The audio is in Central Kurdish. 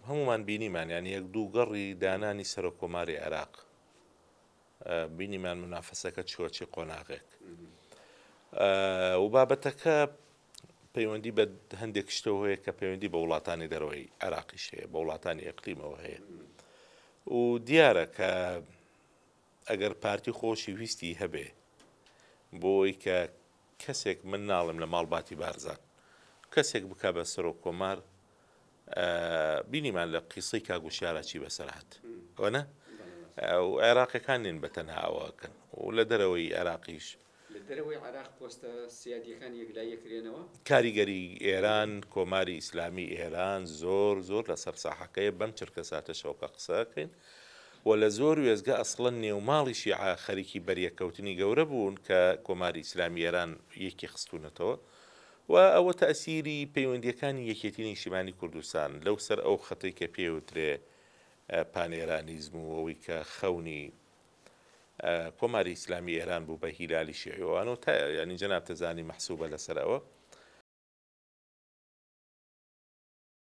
هەمومان بینیمان یان یەک دوو گەڕی دانانی سەر کۆماری عێراق بینیمان منافەسەکە چۆچی قۆناغێک و بابەتەکە پەیوەندی بە هەندێک شتەوە هەیە کە پەیوەندی بە وڵاتانی دەرەوەی عێراقیش هەیە بە وڵاتانی ئەقلیمەوە هەیە و دیارە کە ئەگەر پارتی خۆشی ویستی هەبێ بۆی کە کەسێک من ناڵم لە ماڵباتی بارزان کەسێک بکە بە سەر و کۆمار بینیمان لە قیسەی کاگوشیارەچی بەسەرهات ئەوەنە و عێراقیەکان نین بەتەنها ئەوەکەن و لە دەرەوەی عێراقیش دەرەوەی عراق پۆستە سیادیەکان یەکلایەکرێنەوە کاریگەری ئێران کۆماری ئیسلامی ئێران زۆر زۆر لەسەر ساحەکەی بەم چرکە ساتەشەوە قسەکەین و لە زۆر وێزگە ئەسڵەن نێوماڵیشی خەریکی بەریەکەوتنی گەورە بوون کە کۆماری ئیسلامی ئێران یەکی خستونەتەوە و ئەوە تەئسیری پەیوەندیەکانی یەکێتی نیشتیمانی کوردستان لەو سەر ئەو خەتەی کە پێوترێ پانێرانیزم و ئەوەی کە خەونی کۆماری ئیسلامی ئێران بوو بە هیلالی شیعیەوەوان و تا ینی جەناب تەزانی مەحسوبە لەسەر ئەوە